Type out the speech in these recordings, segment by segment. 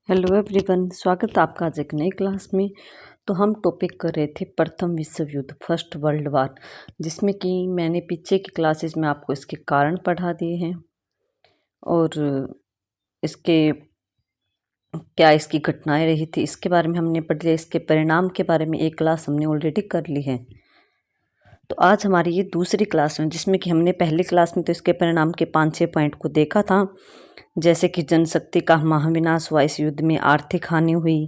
Hello everyone, स्वागत है आपका आज एक नई क्लास में। तो हम टॉपिक कर रहे थे प्रथम विश्व युद्ध, फर्स्ट वर्ल्ड वार, जिसमें कि मैंने पीछे की क्लासेस में आपको इसके कारण पढ़ा दिए हैं और इसके क्या इसकी घटनाएं रही थी इसके बारे में हमने पढ़ लिया। इसके परिणाम के बारे में एक क्लास हमने ऑलरेडी कर ली है। तो आज हमारी ये दूसरी क्लास है, जिसमें कि हमने पहली क्लास में तो इसके परिणाम के 5-6 पॉइंट को देखा था, जैसे कि जनशक्ति का महाविनाश हुआ, इस युद्ध में आर्थिक हानि हुई,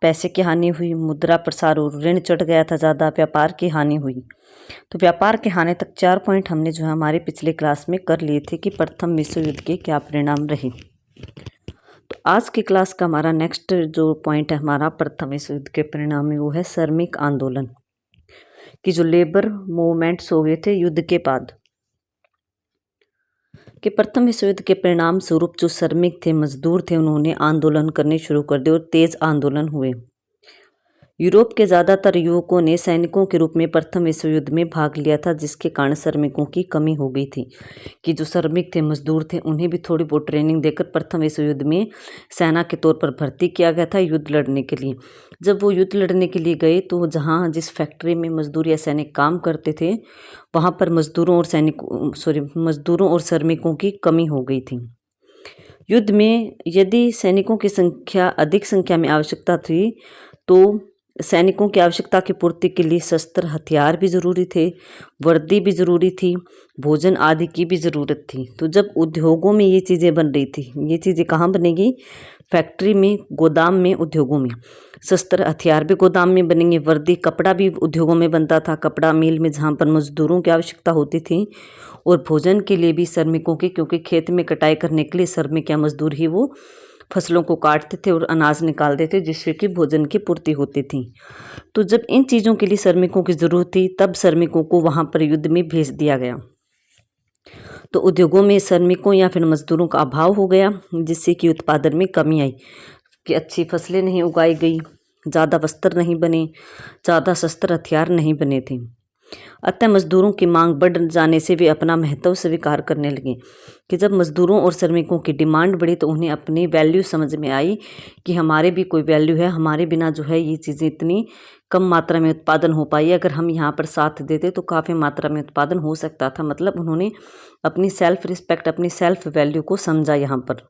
पैसे की हानि हुई, मुद्रा प्रसार और ऋण चढ़ गया था ज़्यादा, व्यापार की हानि हुई। तो व्यापार की हानि तक 4 पॉइंट हमने जो है हमारी पिछली क्लास में कर लिए थे कि प्रथम विश्व युद्ध के क्या परिणाम रहे। तो आज की क्लास का हमारा नेक्स्ट जो पॉइंट है हमारा प्रथम विश्व युद्ध के परिणाम में, वो है श्रमिक आंदोलन कि जो लेबर मूवमेंट्स हो गए थे युद्ध के बाद, कि प्रथम विश्व युद्ध के परिणाम स्वरूप जो श्रमिक थे, मजदूर थे, उन्होंने आंदोलन करने शुरू कर दिए और तेज आंदोलन हुए। यूरोप के ज़्यादातर युवकों ने सैनिकों के रूप में प्रथम विश्व युद्ध में भाग लिया था, जिसके कारण श्रमिकों की कमी हो गई थी कि जो श्रमिक थे, मजदूर थे, उन्हें भी थोड़ी बहुत ट्रेनिंग देकर प्रथम विश्व युद्ध में सेना के तौर पर भर्ती किया गया था युद्ध लड़ने के लिए। जब वो युद्ध लड़ने के लिए गए तो जहाँ जिस फैक्ट्री में मजदूर या सैनिक काम करते थे, वहाँ पर मजदूरों और श्रमिकों की कमी हो गई थी। युद्ध में यदि सैनिकों की संख्या अधिक संख्या में आवश्यकता थी, तो सैनिकों की आवश्यकता की पूर्ति के लिए शस्त्र हथियार भी ज़रूरी थे, वर्दी भी ज़रूरी थी, भोजन आदि की भी ज़रूरत थी। तो जब उद्योगों में ये चीज़ें बन रही थी, ये चीज़ें कहाँ बनेगी? फैक्ट्री में, गोदाम में, उद्योगों में। शस्त्र हथियार भी गोदाम में बनेंगे, वर्दी कपड़ा भी उद्योगों में बनता था, कपड़ा मिल में जहाँ पर मजदूरों की आवश्यकता होती थी, और भोजन के लिए भी श्रमिकों की, क्योंकि खेत में कटाई करने के लिए श्रमिक या मजदूर ही वो फसलों को काटते थे और अनाज निकालते थे, जिससे कि भोजन की पूर्ति होती थी। तो जब इन चीज़ों के लिए श्रमिकों की ज़रूरत थी, तब श्रमिकों को वहाँ पर युद्ध में भेज दिया गया। तो उद्योगों में श्रमिकों या फिर मजदूरों का अभाव हो गया, जिससे कि उत्पादन में कमी आई, कि अच्छी फसलें नहीं उगाई गई, ज़्यादा वस्त्र नहीं बने, ज़्यादा शस्त्र हथियार नहीं बने थे। अतः मजदूरों की मांग बढ़ जाने से वे अपना महत्व स्वीकार करने लगे, कि जब मजदूरों और श्रमिकों की डिमांड बढ़ी तो उन्हें अपनी वैल्यू समझ में आई कि हमारे भी कोई वैल्यू है, हमारे बिना जो है ये चीज़ें इतनी कम मात्रा में उत्पादन हो पाई, अगर हम यहाँ पर साथ देते तो काफ़ी मात्रा में उत्पादन हो सकता था। मतलब उन्होंने अपनी सेल्फ रिस्पेक्ट, अपनी सेल्फ वैल्यू को समझा यहाँ पर।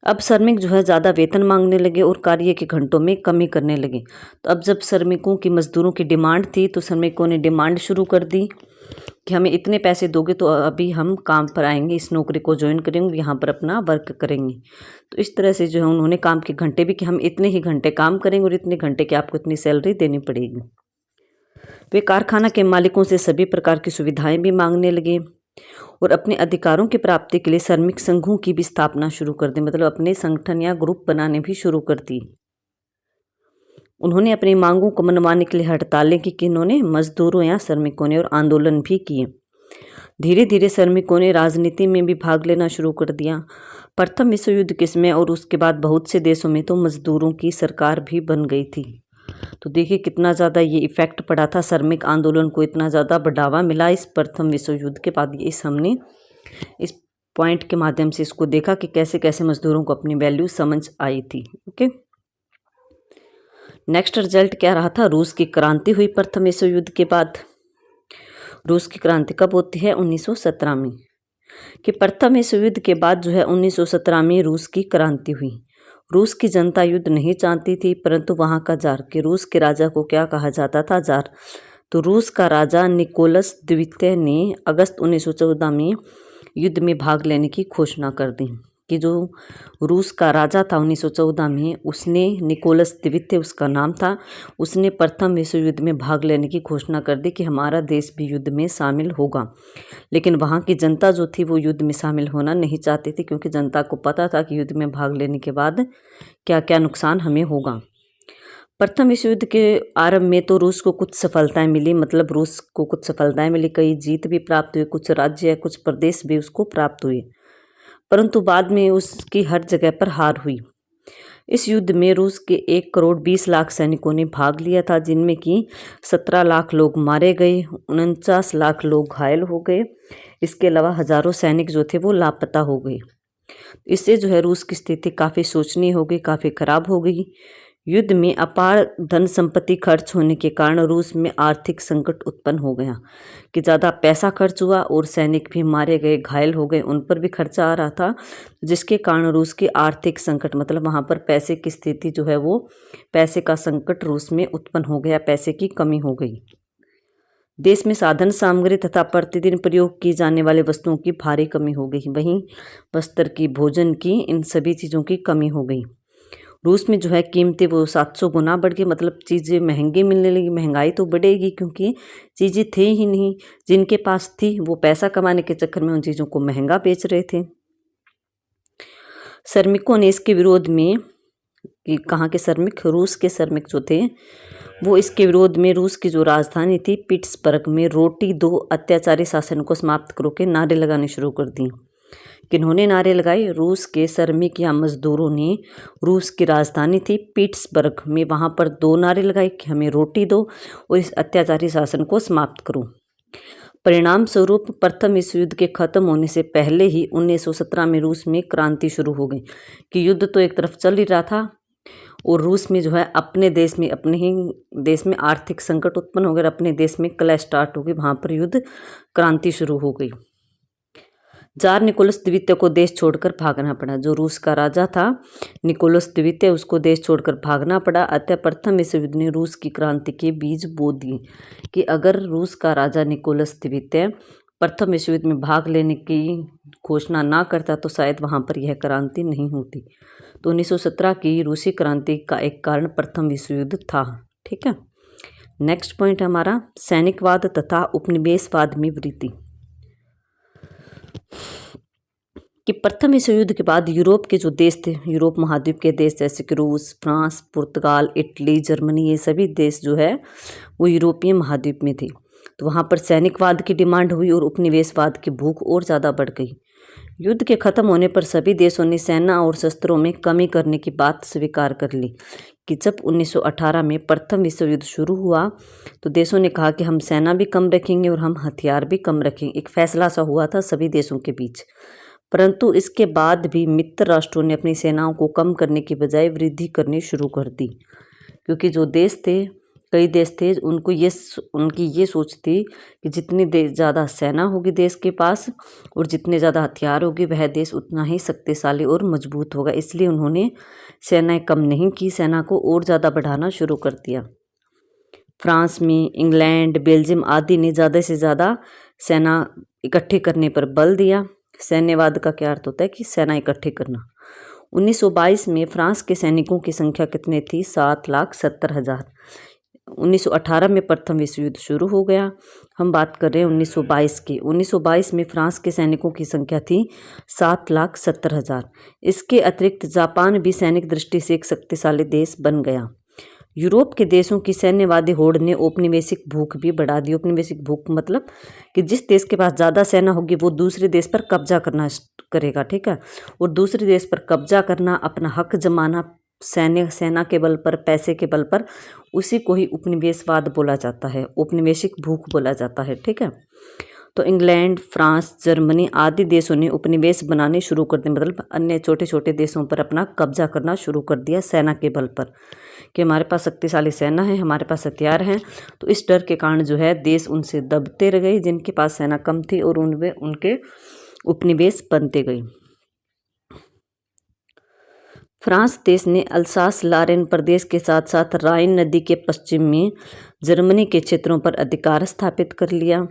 अब श्रमिक जो है ज़्यादा वेतन मांगने लगे और कार्य के घंटों में कमी करने लगे। तो अब जब श्रमिकों की, मजदूरों की डिमांड थी, तो श्रमिकों ने डिमांड शुरू कर दी कि हमें इतने पैसे दोगे तो अभी हम काम पर आएंगे, इस नौकरी को ज्वाइन करेंगे, यहाँ पर अपना वर्क करेंगे। तो इस तरह से जो है उन्होंने काम के घंटे भी, कि हम इतने ही घंटे काम करेंगे और इतने घंटे की आपको इतनी सैलरी देनी पड़ेगी। वे कारखाना के मालिकों से सभी प्रकार की सुविधाएं भी मांगने लगे और अपने अधिकारों की प्राप्ति के लिए श्रमिक संघों की भी स्थापना शुरू कर दी, मतलब अपने संगठन या ग्रुप बनाने भी शुरू कर दी। उन्होंने अपनी मांगों को मनवाने के लिए हड़तालें की, इन्होंने मजदूरों या श्रमिकों ने, और आंदोलन भी किए। धीरे धीरे श्रमिकों ने राजनीति में भी भाग लेना शुरू कर दिया। प्रथम विश्व युद्ध के समय और उसके बाद बहुत से देशों में तो मजदूरों की सरकार भी बन गई थी। तो देखिए कितना ज़्यादा ये इफ़ेक्ट पड़ा था, श्रमिक आंदोलन को इतना ज़्यादा बढ़ावा मिला इस प्रथम विश्व युद्ध के बाद। हमने इस पॉइंट के माध्यम से इसको देखा कि कैसे कैसे मजदूरों को अपनी वैल्यू समझ आई थी। ओके, नेक्स्ट रिजल्ट क्या रहा था? रूस की क्रांति हुई प्रथम विश्व युद्ध के बाद। रूस की क्रांति कब होती है? 1917 में। कि प्रथम विश्व युद्ध के बाद जो है 1917 में रूस की क्रांति हुई। रूस की जनता युद्ध नहीं चाहती थी, परंतु वहाँ का जार, कि रूस के राजा को क्या कहा जाता था? जार। तो रूस का राजा निकोलस द्वितीय ने अगस्त 1914 में युद्ध में भाग लेने की घोषणा कर दी। कि जो रूस का राजा था 1914 में, उसने, निकोलस द्वितीय उसका नाम था, उसने प्रथम विश्व युद्ध में भाग लेने की घोषणा कर दी कि हमारा देश भी युद्ध में शामिल होगा। लेकिन वहाँ की जनता जो थी वो युद्ध में शामिल होना नहीं चाहती थी, क्योंकि जनता को पता था कि युद्ध में भाग लेने के बाद क्या क्या नुकसान हमें होगा। प्रथम विश्व युद्ध के आरंभ में तो रूस को कुछ सफलताएं मिली, मतलब रूस को कुछ सफलताएं मिली, कई जीत भी प्राप्त हुई, कुछ राज्य, कुछ प्रदेश भी उसको प्राप्त हुए, परंतु बाद में उसकी हर जगह पर हार हुई। इस युद्ध में रूस के 1 करोड़ 20 लाख सैनिकों ने भाग लिया था, जिनमें कि 17 लाख लोग मारे गए, 49 लाख लोग घायल हो गए। इसके अलावा हजारों सैनिक जो थे वो लापता हो गए। इससे जो है रूस की स्थिति काफ़ी शोचनीय हो गई, काफ़ी खराब हो गई। युद्ध में अपार धन संपत्ति खर्च होने के कारण रूस में आर्थिक संकट उत्पन्न हो गया कि ज़्यादा पैसा खर्च हुआ और सैनिक भी मारे गए, घायल हो गए, उन पर भी खर्चा आ रहा था, जिसके कारण रूस की आर्थिक संकट मतलब वहाँ पर पैसे की स्थिति जो है वो पैसे का संकट रूस में उत्पन्न हो गया, पैसे की कमी हो गई। देश में साधन सामग्री तथा प्रतिदिन प्रयोग की जाने वाली वस्तुओं की भारी कमी हो गई। वहीं वस्त्र की, भोजन की, इन सभी चीज़ों की कमी हो गई। रूस में जो है कीमतें वो 700 गुना बढ़ गई, मतलब चीज़ें महंगी मिलने लगी। महंगाई तो बढ़ेगी क्योंकि चीज़ें थे ही नहीं, जिनके पास थी वो पैसा कमाने के चक्कर में उन चीज़ों को महंगा बेच रहे थे। श्रमिकों ने इसके विरोध में, कि कहाँ के श्रमिक, रूस के श्रमिक जो थे वो इसके विरोध में रूस की जो राजधानी थी पीट्सबर्ग में रोटी दो, अत्याचारी शासन को समाप्त करो के नारे लगाने शुरू कर दी। किन्होंने नारे लगाए? रूस के श्रमिक या मजदूरों ने रूस की राजधानी थी पीट्सबर्ग में वहाँ पर 2 नारे लगाए कि हमें रोटी दो और इस अत्याचारी शासन को समाप्त करो। परिणाम स्वरूप प्रथम विश्व युद्ध के खत्म होने से पहले ही 1917 में रूस में क्रांति शुरू हो गई कि युद्ध तो एक तरफ चल ही रहा था और रूस में जो है अपने ही देश में आर्थिक संकट उत्पन्न हो गया, अपने देश में कलह स्टार्ट हो गई, वहाँ पर युद्ध क्रांति शुरू हो गई। जार निकोलस द्वितीय को देश छोड़कर भागना पड़ा। जो रूस का राजा था निकोलस द्वितीय, उसको देश छोड़कर भागना पड़ा। अतः प्रथम विश्व युद्ध ने रूस की क्रांति के बीज बो दिए कि अगर रूस का राजा निकोलस द्वितीय प्रथम विश्व युद्ध में भाग लेने की घोषणा ना करता तो शायद वहाँ पर यह क्रांति नहीं होती। तो 1917 की रूसी क्रांति का एक कारण प्रथम विश्व युद्ध था। ठीक है, नेक्स्ट पॉइंट हमारा सैनिकवाद तथा उपनिवेशवाद में वृद्धि। कि प्रथम विश्व युद्ध के बाद यूरोप के जो देश थे, यूरोप महाद्वीप के देश जैसे कि रूस, फ्रांस, पुर्तगाल, इटली, जर्मनी, ये सभी देश जो है वो यूरोपीय महाद्वीप में थे। तो वहाँ पर सैनिकवाद की डिमांड हुई और उपनिवेशवाद की भूख और ज़्यादा बढ़ गई। युद्ध के खत्म होने पर सभी देशों ने सेना और शस्त्रों में कमी करने की बात स्वीकार कर ली कि जब 1918 में प्रथम विश्व युद्ध शुरू हुआ तो देशों ने कहा कि हम सेना भी कम रखेंगे और हम हथियार भी कम रखेंगे। एक फैसला सा हुआ था सभी देशों के बीच। परंतु इसके बाद भी मित्र राष्ट्रों ने अपनी सेनाओं को कम करने की बजाय वृद्धि करनी शुरू कर दी, क्योंकि जो देश थे, कई देश थे, उनकी ये सोच थी कि जितनी ज़्यादा सेना होगी देश के पास और जितने ज़्यादा हथियार होगी वह देश उतना ही शक्तिशाली और मजबूत होगा। इसलिए उन्होंने सेनाएं कम नहीं की, सेना को और ज़्यादा बढ़ाना शुरू कर दिया। फ्रांस में, इंग्लैंड, बेल्जियम आदि ने ज़्यादा से ज़्यादा सेना इकट्ठी करने पर बल दिया। सैन्यवाद का क्या अर्थ होता है कि सेना इकट्ठी करना। 1922 में फ्रांस के सैनिकों की संख्या कितनी थी? 7,70,000। 1918 में प्रथम विश्व युद्ध शुरू हो गया। हम बात कर रहे हैं 1922 की। 1922 में फ्रांस के सैनिकों की संख्या थी 7,70,000। इसके अतिरिक्त जापान भी सैनिक दृष्टि से एक शक्तिशाली देश बन गया। यूरोप के देशों की सैन्यवादी होड़ ने औपनिवेशिक भूख भी बढ़ा दी। औपनिवेशिक भूख मतलब कि जिस देश के पास ज़्यादा सेना होगी वो दूसरे देश पर कब्जा करना करेगा। ठीक है, और दूसरे देश पर कब्जा करना, अपना हक जमाना सेना के बल पर, पैसे के बल पर, उसी को ही उपनिवेशवाद बोला जाता है, औपनिवेशिक भूख बोला जाता है। ठीक है, तो इंग्लैंड, फ्रांस, जर्मनी आदि देशों ने उपनिवेश बनाने शुरू कर दिए, मतलब अन्य छोटे छोटे देशों पर अपना कब्जा करना शुरू कर दिया सेना के बल पर कि हमारे पास शक्तिशाली सेना है, हमारे पास हथियार हैं। तो इस डर के कारण जो है देश उनसे दबते रह गए जिनके पास सेना कम थी और उनमें उनके उपनिवेश बनते गए। फ्रांस देश ने अल्सास लारेन प्रदेश के साथ साथ राइन नदी के पश्चिम में जर्मनी के क्षेत्रों पर अधिकार स्थापित कर लिया।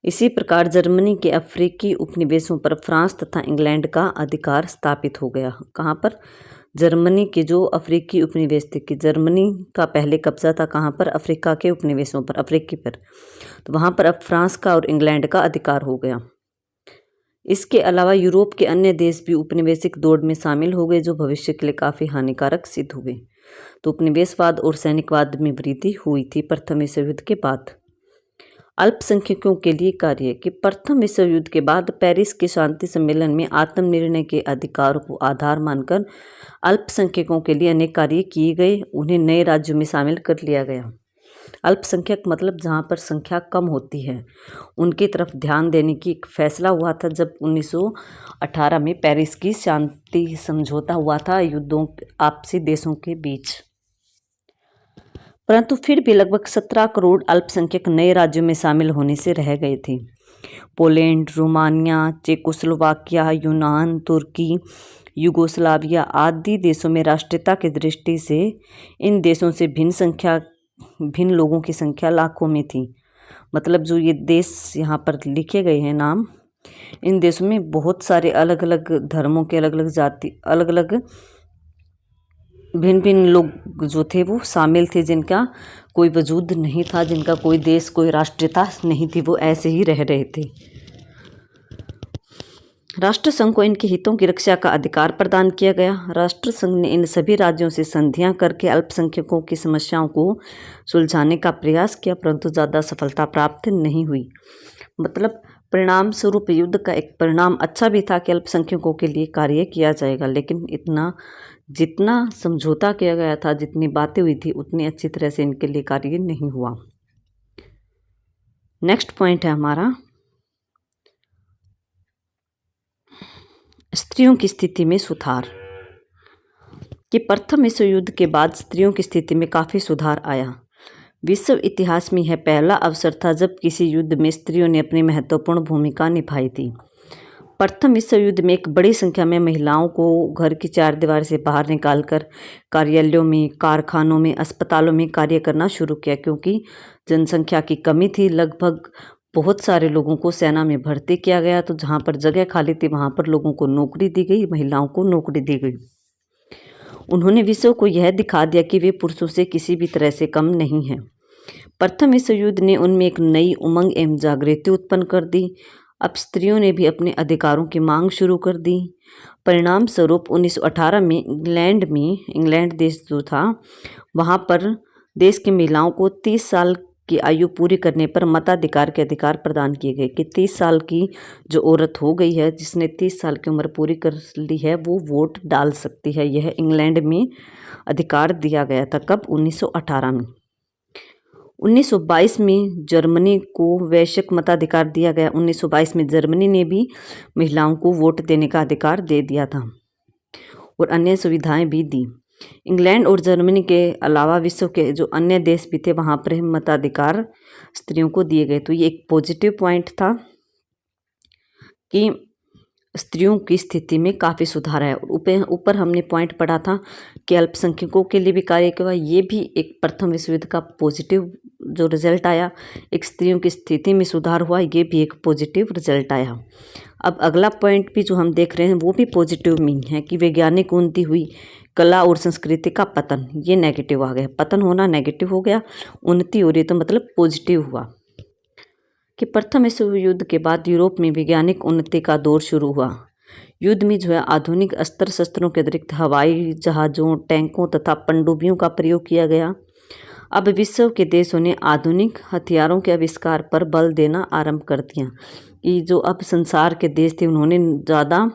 इसी प्रकार जर्मनी के अफ्रीकी उपनिवेशों पर फ्रांस तथा इंग्लैंड का अधिकार स्थापित हो गया। कहाँ पर? जर्मनी के जो अफ्रीकी उपनिवेश थे, कि जर्मनी का पहले कब्जा था कहाँ पर? अफ्रीका के उपनिवेशों पर, अफ्रीकी पर। तो वहाँ पर अब फ्रांस का और इंग्लैंड का अधिकार हो गया। इसके अलावा यूरोप के अन्य देश भी उपनिवेशिक दौड़ में शामिल हो गए, जो भविष्य के लिए काफ़ी हानिकारक सिद्ध हुए। तो उपनिवेशवाद और सैनिकवाद में वृद्धि हुई थी प्रथम विश्व युद्ध के बाद। अल्पसंख्यकों के लिए कार्य, कि प्रथम विश्व युद्ध के बाद पेरिस के शांति सम्मेलन में आत्मनिर्णय के अधिकार को आधार मानकर अल्पसंख्यकों के लिए अनेक कार्य किए गए, उन्हें नए राज्यों में शामिल कर लिया गया। अल्पसंख्यक मतलब जहाँ पर संख्या कम होती है उनकी तरफ ध्यान देने की एक फैसला हुआ था जब 1918 में पेरिस की शांति समझौता हुआ था युद्धों आपसी देशों के बीच। परंतु फिर भी लगभग 17 करोड़ अल्पसंख्यक नए राज्यों में शामिल होने से रह गए थे। पोलैंड, रोमानिया, चेकोस्लोवाकिया, यूनान, तुर्की, युगोस्लाविया आदि देशों में राष्ट्रीयता की दृष्टि से इन देशों से भिन्न लोगों की संख्या लाखों में थी। मतलब जो ये देश यहाँ पर लिखे गए हैं नाम, इन देशों में बहुत सारे अलग अलग धर्मों के अलग अलग जाति अलग अलग भिन्न भिन्न लोग जो थे वो शामिल थे, जिनका कोई वजूद नहीं था, जिनका कोई देश कोई राष्ट्रीयता नहीं थी, वो ऐसे ही रह रहे थे। राष्ट्रसंघ को इनके हितों की रक्षा का अधिकार प्रदान किया गया। राष्ट्रसंघ ने इन सभी राज्यों से संधियां करके अल्पसंख्यकों की समस्याओं को सुलझाने का प्रयास किया, परंतु ज़्यादा सफलता प्राप्त नहीं हुई। मतलब परिणाम स्वरूप युद्ध का एक परिणाम अच्छा भी था कि अल्पसंख्यकों के लिए कार्य किया जाएगा, लेकिन इतना जितना समझौता किया गया था, जितनी बातें हुई थी, उतनी अच्छी तरह से इनके लिए कार्य नहीं हुआ। नेक्स्ट पॉइंट है हमारा स्त्रियों की स्थिति में सुधार। कि प्रथम विश्व युद्ध के बाद स्त्रियों की स्थिति में काफ़ी सुधार आया। विश्व इतिहास में यह पहला अवसर था जब किसी युद्ध में स्त्रियों ने अपनी महत्वपूर्ण भूमिका निभाई थी। प्रथम विश्व युद्ध में एक बड़ी संख्या में महिलाओं को घर की चार दीवार से बाहर निकालकर कार्यालयों में, कारखानों में, अस्पतालों में कार्य करना शुरू किया, क्योंकि जनसंख्या की कमी थी। लगभग बहुत सारे लोगों को सेना में भर्ती किया गया, तो जहाँ पर जगह खाली थी वहाँ पर लोगों को नौकरी दी गई, महिलाओं को नौकरी दी गई। उन्होंने विश्व को यह दिखा दिया कि वे पुरुषों से किसी भी तरह से कम नहीं हैं। प्रथम विश्व युद्ध ने उनमें एक नई उमंग एवं जागृति उत्पन्न कर दी। अब स्त्रियों ने भी अपने अधिकारों की मांग शुरू कर दी। परिणाम स्वरूप 1918 में इंग्लैंड देश जो था, वहाँ पर देश की महिलाओं को 30 साल की आयु पूरी करने पर मताधिकार के अधिकार प्रदान किए गए कि 30 साल की जो औरत हो गई है, जिसने 30 साल की उम्र पूरी कर ली है, वो वोट डाल सकती है। यह इंग्लैंड में अधिकार दिया गया था। कब? 1918 में। 1922 में जर्मनी को वैश्विक मताधिकार दिया गया। 1922 में जर्मनी ने भी महिलाओं को वोट देने का अधिकार दे दिया था और अन्य सुविधाएं भी दी। इंग्लैंड और जर्मनी के अलावा विश्व के जो अन्य देश भी थे, वहाँ पर मताधिकार स्त्रियों को दिए गए। तो ये एक पॉजिटिव पॉइंट था कि स्त्रियों की स्थिति में काफ़ी सुधार है। ऊपर हमने पॉइंट पढ़ा था कि अल्पसंख्यकों के लिए भी कार्य किया। ये भी एक प्रथम विश्व युद्ध का पॉजिटिव जो रिजल्ट आया, एक स्त्रियों की स्थिति में सुधार हुआ, ये भी एक पॉजिटिव रिजल्ट आया। अब अगला पॉइंट भी जो हम देख रहे हैं वो भी पॉजिटिव में है कि वैज्ञानिक उन्नति हुई, कला और संस्कृति का पतन, ये नेगेटिव आ गया। पतन होना नेगेटिव हो गया, उन्नति हो रही तो मतलब पॉजिटिव हुआ। कि प्रथम विश्व युद्ध के बाद यूरोप में वैज्ञानिक उन्नति का दौर शुरू हुआ। युद्ध में जो है आधुनिक अस्त्र शस्त्रों के अतिरिक्त हवाई जहाज़ों, टैंकों तथा पनडुब्बियों का प्रयोग किया गया। अब विश्व के देशों ने आधुनिक हथियारों के आविष्कार पर बल देना आरंभ कर दिया। कि जो अब संसार के देश थे, उन्होंने ज़्यादा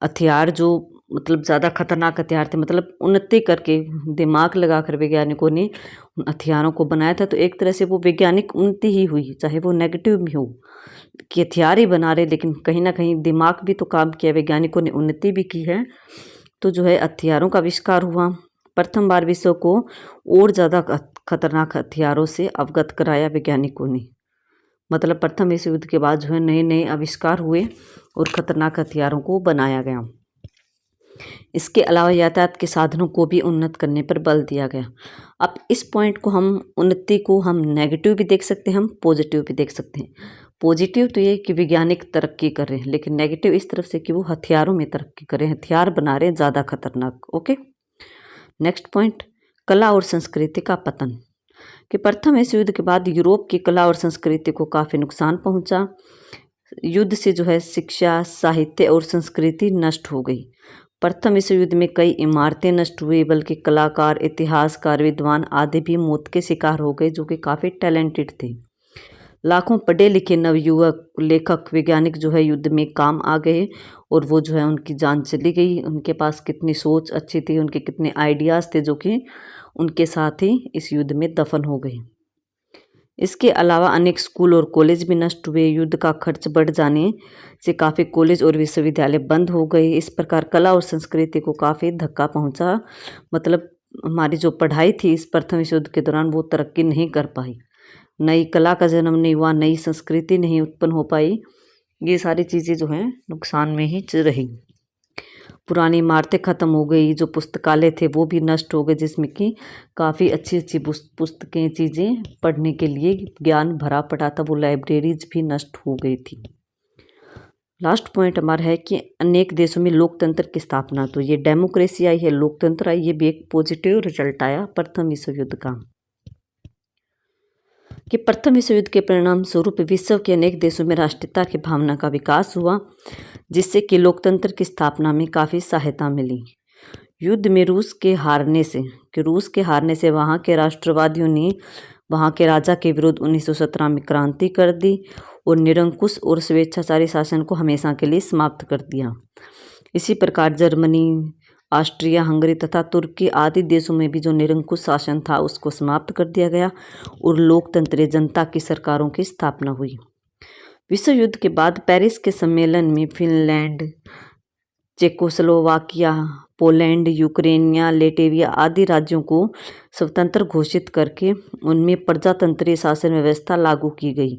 हथियार जो मतलब ज़्यादा खतरनाक हथियार थे, मतलब उन्नति करके दिमाग लगाकर वैज्ञानिकों ने हथियारों को बनाया था। तो एक तरह से वो वैज्ञानिक उन्नति ही हुई, चाहे वो नेगेटिव भी हो कि हथियार ही बना रहे, लेकिन कहीं ना कहीं दिमाग भी तो काम किया, वैज्ञानिकों ने उन्नति भी की है। तो जो है हथियारों का आविष्कार हुआ। प्रथम बार विश्व को और ज़्यादा खतरनाक हथियारों से अवगत कराया वैज्ञानिकों ने। मतलब प्रथम विश्व युद्ध के बाद जो है नए नए आविष्कार हुए और खतरनाक हथियारों को बनाया गया। इसके अलावा यातायात के साधनों को भी उन्नत करने पर बल दिया गया। अब इस पॉइंट को हम उन्नति को हम नेगेटिव भी देख सकते हैं, हम पॉजिटिव भी देख सकते हैं। पॉजिटिव तो ये कि वैज्ञानिक तरक्की कर रहे हैं, लेकिन नेगेटिव इस तरफ से कि वो हथियारों में तरक्की कर रहे हैं, हथियार बना रहे हैं ज़्यादा खतरनाक। ओके, नेक्स्ट पॉइंट, कला और संस्कृति का पतन। कि प्रथम विश्व युद्ध के बाद यूरोप की कला और संस्कृति को काफ़ी नुकसान पहुंचा। युद्ध से जो है शिक्षा, साहित्य और संस्कृति नष्ट हो गई। प्रथम विश्व युद्ध में कई इमारतें नष्ट हुई, बल्कि कलाकार, इतिहासकार, विद्वान आदि भी मौत के शिकार हो गए, जो कि काफ़ी टैलेंटेड थे। लाखों पढ़े लिखे नवयुवक लेखक वैज्ञानिक जो है युद्ध में काम आ गए और वो जो है उनकी जान चली गई। उनके पास कितनी सोच अच्छी थी, उनके कितने आइडियाज़ थे जो कि उनके साथ ही इस युद्ध में दफन हो गए। इसके अलावा अनेक स्कूल और कॉलेज भी नष्ट हुए। युद्ध का खर्च बढ़ जाने से काफ़ी कॉलेज और विश्वविद्यालय बंद हो गए। इस प्रकार कला और संस्कृति को काफ़ी धक्का पहुंचा। मतलब हमारी जो पढ़ाई थी इस प्रथम विश्व युद्ध के दौरान वो तरक्की नहीं कर पाई। नई कला का जन्म नहीं हुआ, नई संस्कृति नहीं उत्पन्न हो पाई। ये सारी चीज़ें जो हैं नुकसान में ही रही। पुरानी इमारतें ख़त्म हो गई, जो पुस्तकालय थे वो भी नष्ट हो गए, जिसमें कि काफ़ी अच्छी अच्छी पुस्तकें चीज़ें पढ़ने के लिए ज्ञान भरा पड़ा था, वो लाइब्रेरीज भी नष्ट हो गई थी। लास्ट पॉइंट हमारा है कि अनेक देशों में लोकतंत्र की स्थापना, तो ये डेमोक्रेसी आई है, लोकतंत्र आई, ये भी एक पॉजिटिव रिजल्ट आया प्रथम विश्व युद्ध का। कि प्रथम विश्व युद्ध के परिणाम स्वरूप विश्व के अनेक देशों में राष्ट्रीयता की भावना का विकास हुआ, जिससे कि लोकतंत्र की स्थापना में काफ़ी सहायता मिली। युद्ध में रूस के हारने से वहाँ के राष्ट्रवादियों ने वहाँ के राजा के विरुद्ध 1917 में क्रांति कर दी और निरंकुश और स्वेच्छाचारी शासन को हमेशा के लिए समाप्त कर दिया। इसी प्रकार जर्मनी, ऑस्ट्रिया, हंगरी तथा तुर्की आदि देशों में भी जो निरंकुश शासन था उसको समाप्त कर दिया गया और लोकतंत्रीय जनता की सरकारों की स्थापना हुई। विश्व युद्ध के बाद पेरिस के सम्मेलन में फिनलैंड, चेकोस्लोवाकिया, पोलैंड, यूक्रेनिया, लेटविया आदि राज्यों को स्वतंत्र घोषित करके उनमें प्रजातंत्रीय शासन व्यवस्था लागू की गई।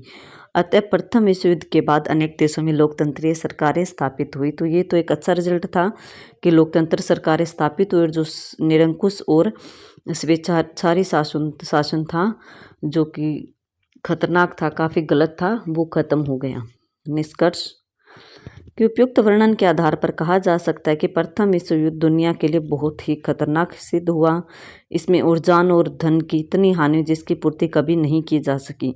अतः प्रथम विश्व युद्ध के बाद अनेक देशों में लोकतंत्रीय सरकारें स्थापित हुई। तो ये तो एक अच्छा रिजल्ट था कि लोकतंत्र सरकारें स्थापित हुई और जो निरंकुश और स्वेच्छाचारी शासन था जो कि खतरनाक था, काफ़ी गलत था, वो खत्म हो गया। निष्कर्ष कि उपयुक्त वर्णन के आधार पर कहा जा सकता है कि प्रथम विश्व युद्ध दुनिया के लिए बहुत ही खतरनाक सिद्ध हुआ। इसमें और जान और धन की इतनी हानि जिसकी पूर्ति कभी नहीं की जा सकी।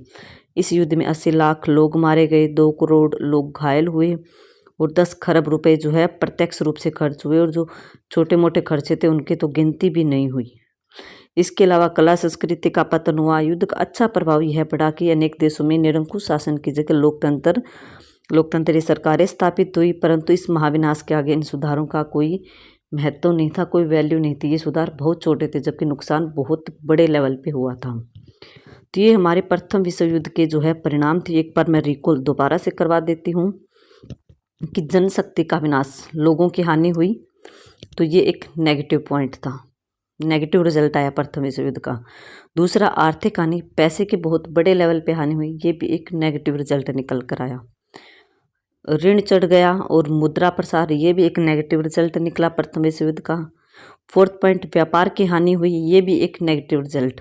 इस युद्ध में 80 लाख लोग मारे गए, 2 करोड़ लोग घायल हुए और 10 खरब रुपए जो है प्रत्यक्ष रूप से खर्च हुए और जो छोटे मोटे खर्चे थे उनकी तो गिनती भी नहीं हुई। इसके अलावा कला संस्कृति का पतन हुआ। युद्ध का अच्छा प्रभाव यह पड़ा कि अनेक देशों में निरंकुश शासन की जगह लोकतंत्रीय सरकारें स्थापित हुई, परंतु इस महाविनाश के आगे इन सुधारों का कोई महत्व नहीं था, कोई वैल्यू नहीं थी। ये सुधार बहुत छोटे थे जबकि नुकसान बहुत बड़े लेवल पे हुआ था। तो ये हमारे प्रथम विश्व युद्ध के जो है परिणाम थे। एक बार मैं रिकॉल दोबारा से करवा देती हूँ कि जनशक्ति का विनाश, लोगों की हानि हुई, तो ये एक नेगेटिव पॉइंट था, नेगेटिव रिजल्ट आया प्रथम विश्व युद्ध का। दूसरा, आर्थिक हानि, पैसे की बहुत बड़े लेवल पे हानि हुई, ये भी एक नेगेटिव रिजल्ट निकल कर आया। ऋण चढ़ गया और मुद्रा प्रसार, ये भी एक नेगेटिव रिजल्ट निकला प्रथम विश्व युद्ध का। फोर्थ पॉइंट, व्यापार की हानि हुई, ये भी एक नेगेटिव रिजल्ट।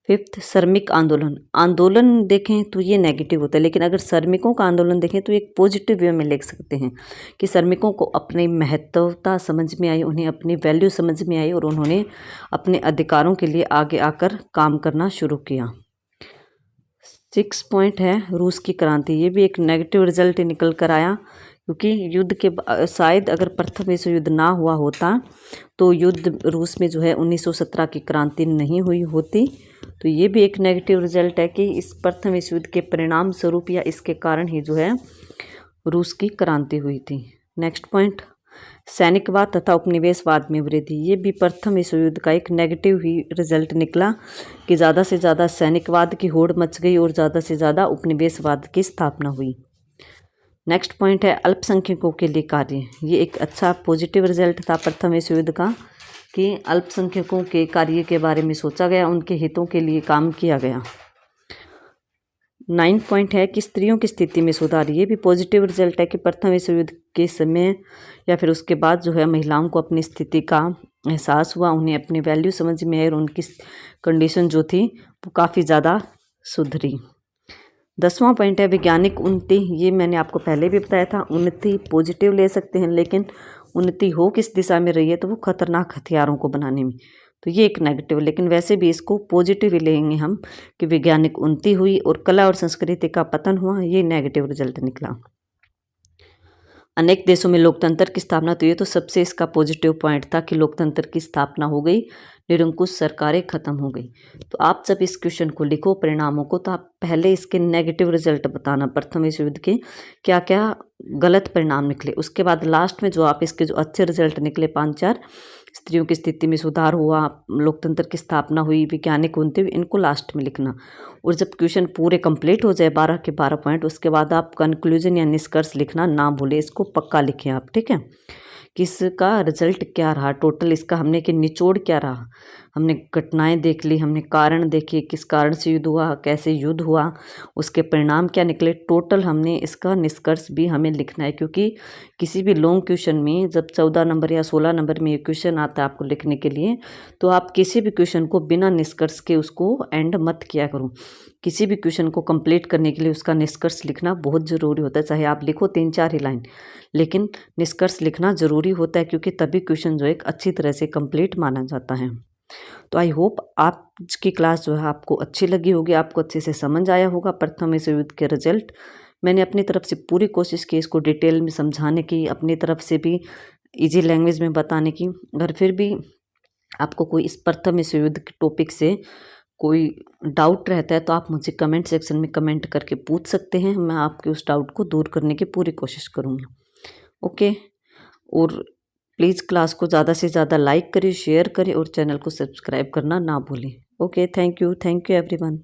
फिफ्थ, श्रमिक आंदोलन देखें तो ये नेगेटिव होता है, लेकिन अगर श्रमिकों का आंदोलन देखें तो एक पॉजिटिव वे में लिख सकते हैं कि श्रमिकों को अपनी महत्वता समझ में आई, उन्हें अपनी वैल्यू समझ में आई और उन्होंने अपने अधिकारों के लिए आगे आकर काम करना शुरू किया। 6 पॉइंट है रूस की क्रांति, ये भी एक नेगेटिव रिजल्ट निकल कर आया क्योंकि युद्ध के शायद अगर प्रथम विश्व युद्ध ना हुआ होता तो युद्ध रूस में जो है 1917 की क्रांति नहीं हुई होती। तो ये भी एक नेगेटिव रिजल्ट है कि इस प्रथम विश्व युद्ध के परिणाम स्वरूप या इसके कारण ही जो है रूस की क्रांति हुई थी। नेक्स्ट पॉइंट, सैनिकवाद तथा उपनिवेशवाद में वृद्धि, ये भी प्रथम विश्व युद्ध का एक नेगेटिव ही रिजल्ट निकला कि ज़्यादा से ज़्यादा सैनिकवाद की होड़ मच गई और ज़्यादा से ज़्यादा उपनिवेशवाद की स्थापना हुई। नेक्स्ट पॉइंट है अल्पसंख्यकों के लिए कार्य, ये एक अच्छा पॉजिटिव रिजल्ट था प्रथम विश्व युद्ध का कि अल्पसंख्यकों के कार्य के बारे में सोचा गया, उनके हितों के लिए काम किया गया। 9 पॉइंट है कि स्त्रियों की स्थिति में सुधार, ये भी पॉजिटिव रिजल्ट है कि प्रथम विश्व युद्ध के समय या फिर उसके बाद जो है महिलाओं को अपनी स्थिति का एहसास हुआ, उन्हें अपनी वैल्यू समझ में आई और उनकी कंडीशन जो थी वो काफ़ी ज़्यादा सुधरी। 10वां पॉइंट है वैज्ञानिक उन्नति, ये मैंने आपको पहले भी बताया था, उन्नति पॉजिटिव ले सकते हैं, लेकिन उन्नति हो किस दिशा में रही है तो वो खतरनाक हथियारों को बनाने में, तो ये एक नेगेटिव, लेकिन वैसे भी इसको पॉजिटिव ही लेंगे हम कि वैज्ञानिक उन्नति हुई और कला और संस्कृति का पतन हुआ, ये नेगेटिव रिजल्ट निकला। अनेक देशों में लोकतंत्र की स्थापना तो ये तो सबसे इसका पॉजिटिव पॉइंट था कि लोकतंत्र की स्थापना हो गई, निरंकुश सरकारें खत्म हो गई। तो आप जब इस क्वेश्चन को लिखो परिणामों को, तो आप पहले इसके नेगेटिव रिजल्ट बताना, प्रथम विश्व युद्ध के क्या क्या गलत परिणाम निकले। उसके बाद लास्ट में जो आप इसके जो अच्छे रिजल्ट निकले 5-4, स्त्रियों की स्थिति में सुधार हुआ, लोकतंत्र की स्थापना हुई, वैज्ञानिक उन्नति हुई, इनको लास्ट में लिखना। और जब क्वेश्चन पूरे कंप्लीट हो जाए 12 के 12 पॉइंट, उसके बाद आप कंक्लूजन या निष्कर्ष लिखना ना भूले, इसको पक्का लिखें आप, ठीक है। किसका रिजल्ट क्या रहा, टोटल इसका हमने कि निचोड़ क्या रहा, हमने घटनाएं देख ली, हमने कारण देखे, किस कारण से युद्ध हुआ, कैसे युद्ध हुआ, उसके परिणाम क्या निकले, टोटल हमने इसका निष्कर्ष भी हमें लिखना है। क्योंकि किसी भी लॉन्ग क्वेश्चन में जब 14 नंबर या 16 नंबर में ये क्वेश्चन आता है आपको लिखने के लिए, तो आप किसी भी क्वेश्चन को बिना निष्कर्ष के उसको एंड मत किया करो। किसी भी क्वेश्चन को कंप्लीट करने के लिए उसका निष्कर्ष लिखना बहुत ज़रूरी होता है। चाहे आप लिखो 3-4 ही लाइन, लेकिन निष्कर्ष लिखना ज़रूरी होता है, क्योंकि तभी क्वेश्चन जो एक अच्छी तरह से कंप्लीट माना जाता है। तो आई होप आज की क्लास जो है आपको अच्छी लगी होगी, आपको अच्छे से समझ आया होगा प्रथम विश्व युद्ध के रिजल्ट। मैंने अपनी तरफ से पूरी कोशिश की इसको डिटेल में समझाने की, अपनी तरफ से भी इजी लैंग्वेज में बताने की। अगर फिर भी आपको कोई इस प्रथम विश्व युद्ध के टॉपिक से कोई डाउट रहता है, तो आप मुझे कमेंट सेक्शन में कमेंट करके पूछ सकते हैं। मैं आपके उस डाउट को दूर करने की पूरी कोशिश करूँगी। ओके, और प्लीज़ क्लास को ज़्यादा से ज़्यादा लाइक करें, शेयर करें और चैनल को सब्सक्राइब करना ना भूलें। Okay, thank you everyone.